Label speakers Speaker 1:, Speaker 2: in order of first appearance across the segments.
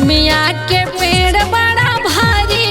Speaker 1: निमिया के पेड़ बड़ा भारी,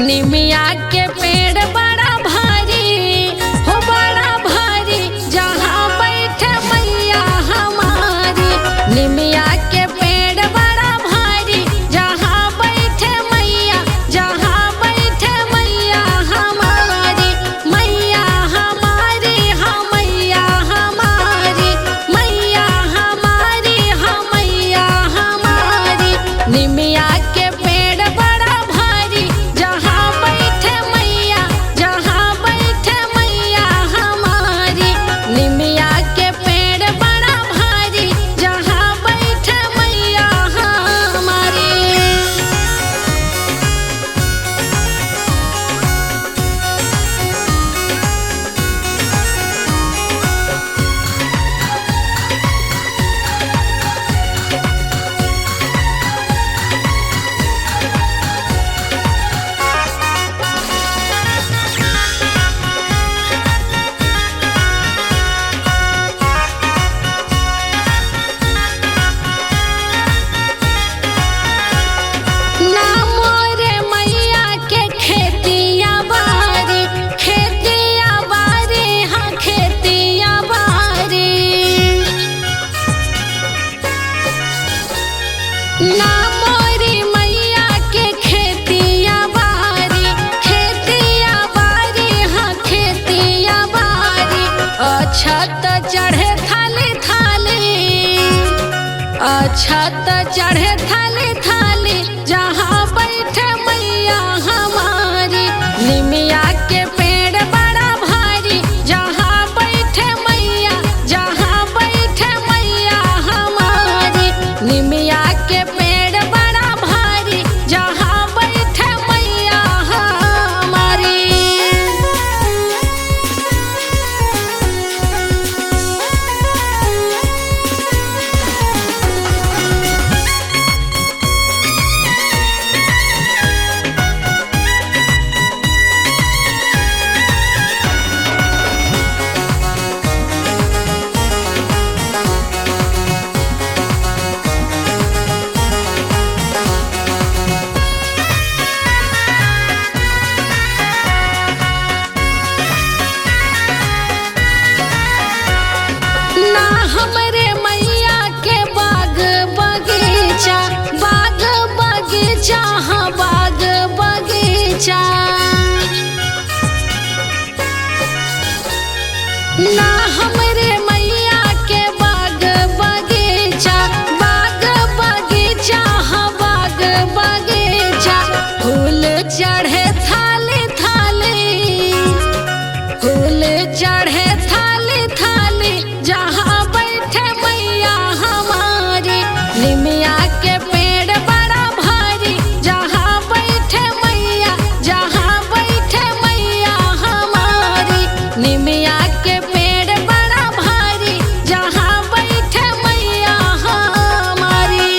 Speaker 1: निमिया के पेड़ बड़ा भारी हो बड़ा भारी, जहाँ बैठे मैया हमारी। निमिया के पेड़ बड़ा भारी, जहाँ बैठे मैया, जहाँ बैठे मैया हमारी। मैया हमारी हाँ मैया हमारी, मैया हमारी हाँ मैया हमारी। निमिया के पेड़ बड़ा भारी, जहाँ बैठे मैया, जहाँ बैठे मैया हमारी। निमिया के पेड़ बड़ा भारी, जहाँ बैठे मैया हमारी। ना मोरे मैया के खेतिया बारी, खेतिया बारी हाँ खेतिया बारी। ना मोरी मैया के खेतिया बारी, खेतिया बारी हाँ खेतिया बारी। अछत चढ़े थाली थाली, अछत चढ़े थाली थाली, जहाँ बैठे मैया हमारी। निमिया के पेड़ बड़ा भारी, जहाँ बैठे मैया, जहाँ बैठे मैया हमारी। निमिया के पेड़ बड़ा भारी, जहाँ बैठे मैया हमारी। ना हमरे मैया के बाग बगीचा, बाग बगीचा हाँ बाग बगीचा। ना हमरे मैया के बाग बगीचा, बाग बगीचा हाँ बाग बगीचा। फूल चढ़े थाली थाली, फूल चढ़े थाली थाली, जहाँ बैठे मैया हमारी। निमिया के पेड़ बड़ा भारी, जहाँ बैठे मैया, जहाँ बैठे मैया हमारी। निमिया के पेड़ बड़ा भारी, जहाँ बैठे मैया हमारी।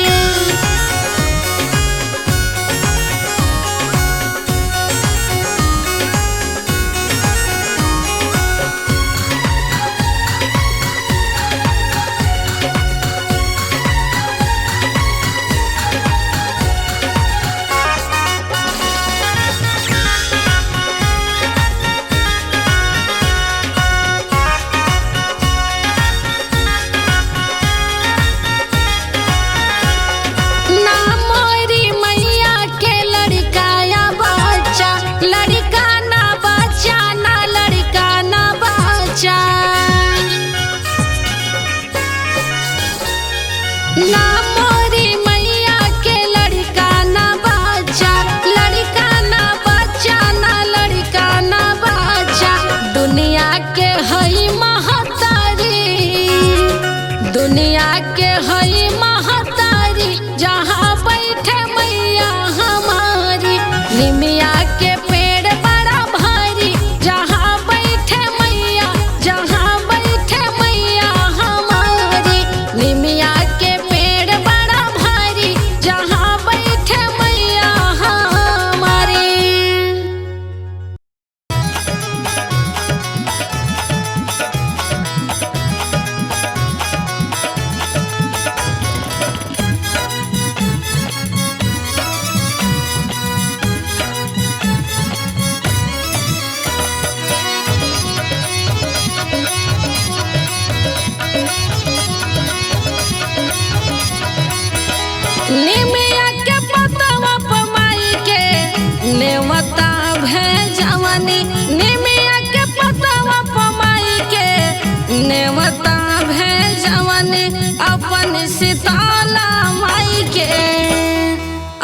Speaker 1: ना मोरी मैया के लड़का या बच्चा, लड़का ना बच्चा, ना लड़का ना बच्चा। ना मोरी मैया के लड़का ना बच्चा, लड़का ना बच्चा, ना लड़का ना बच्चा। दुनिया के हई महतारी, दुनिया के हई महतारी, जहाँ बैठे मैया हमारी। निमिया के पेड़ बड़ा भारी, जहाँ बैठे मैया, जहाँ बैठे मैया हमारी। निमिया के पेड़ बड़ा भारी, जहाँ बैठे मैया हमारी। अपन शीतला माई के,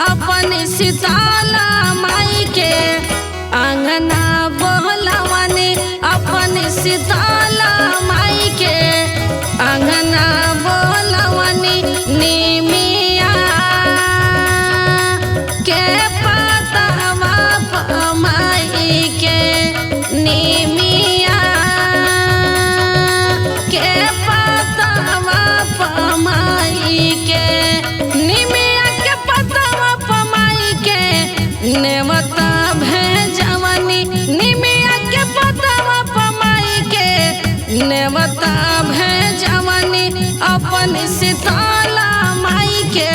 Speaker 1: अपन शीतला माई के अंगना बोलवनी, अपन शीतला माई के अंगना बोलवनी। निमिया के पतवा माई के, निमिया के पतवा माई के, निमिया के पतवा माई के नेवता भेजवनी, निमिया के पतवा माई के नेवता भेजवनी। अपन शीतला माई के,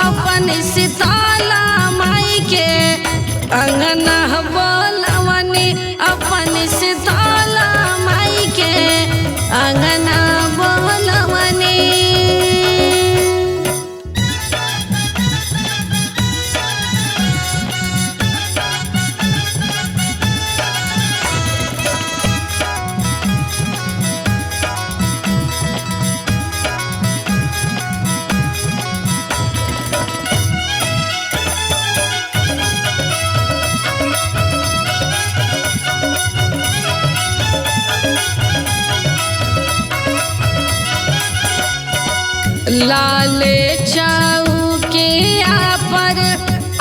Speaker 1: अपन शीतला माई के अंगना बोलवनी, अपन शीतला माई के अंगना बोलवनी। लाले चौकिया पर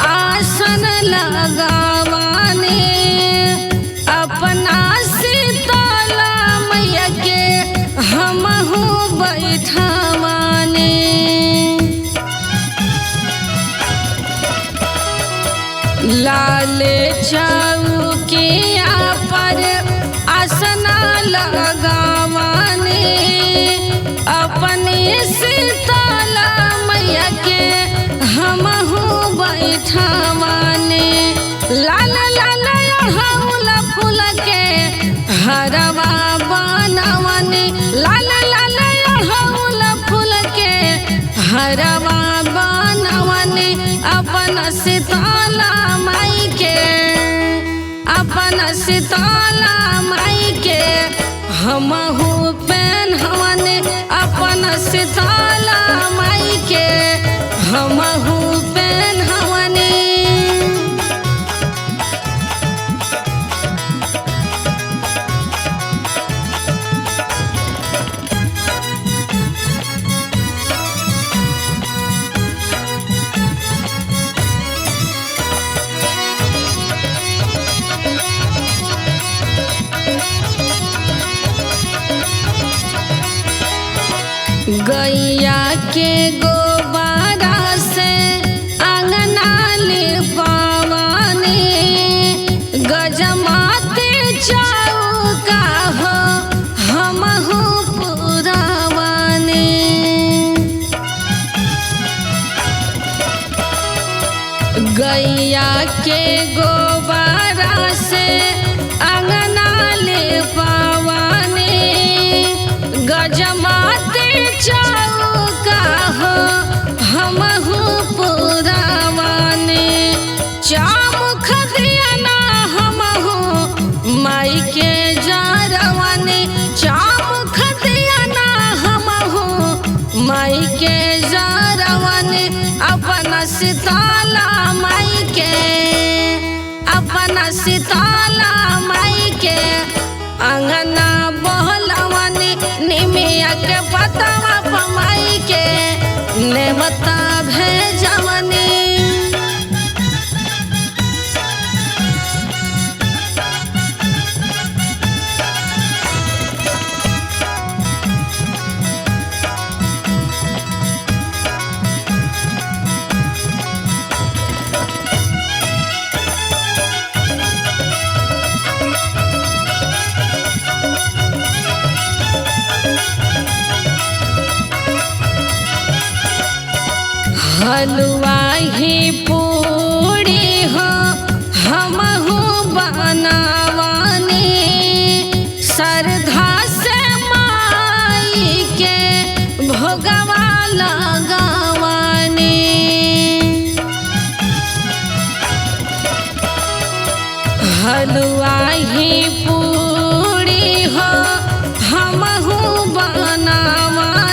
Speaker 1: आसन लगावाने, अपना शीतला मैया के हमहू बैठवाने। लाले चौकिया पर आसन लगावाने, अपने शीतला मैया के हमहू बैठवाने। लाल लाल अड़हुल फूल के हरवा बनवनी, लाल लाल अड़हुल फूल के हरवा बनवनी। अपन शीतला माई के, अपन शीतला माई के हमहू पहनवनी, अपन शीतला माई के हमहू पहनवनी। गैया के गोबरा से अंगना लिपवानी, गजमाते चौका हो हमहू पुरवानी। गैया के गोबरा से अंगना लिपवानी, गजमाते चौका हो हमहू पुरवानी। चामुख दियना हमहू माई के जरवनी, चामुख दियना हमहू माई के जरवनी। अपन शीतला माई के, अपन शीतला माई के अंगना बोलवनी, निमिया के पतवा माई के नेवता भेजवनी। हलवा ही पूरी हो हमहू बनावानी, श्रद्धा से माई के भोगवा लगावानी। हलवा ही पूरी हो हमहू बनावानी,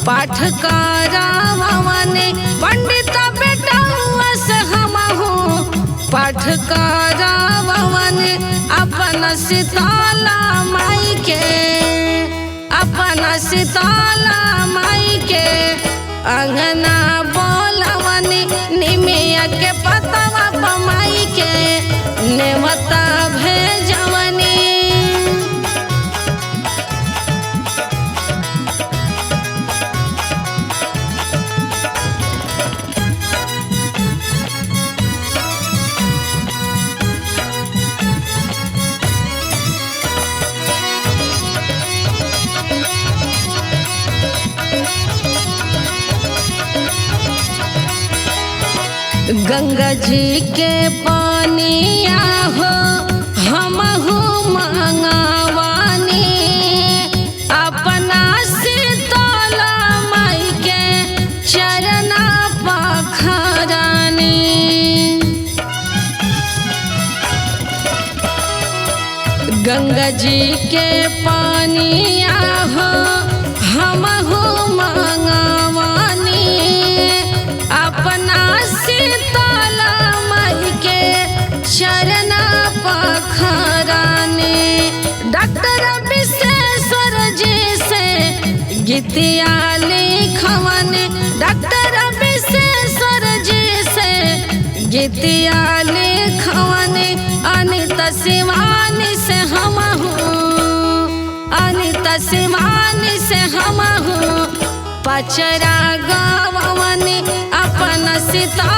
Speaker 1: पाठ करावने पंडित बेटा से हमहू पाठ करावने अपन शीतला माई के अंगना बोलवनी निमिया के पतवा पमाई के नेवता भेजवनी। गंगा जी के पानिया हो हमहू मंगवानी अपना शीतला माई के चरना पखरानी। गंगा जी के पानिया हो हमहू मंगवानी अपना शीतला माई के चरना पखराने। डॉक्टर विश्वेश्वर जी से गीतिया लिखवने डॉक्टर विश्वेश्वर जी से गीतिया लिखवने। अनिता शिवानी से हमहू पचरा गावने अपन सीता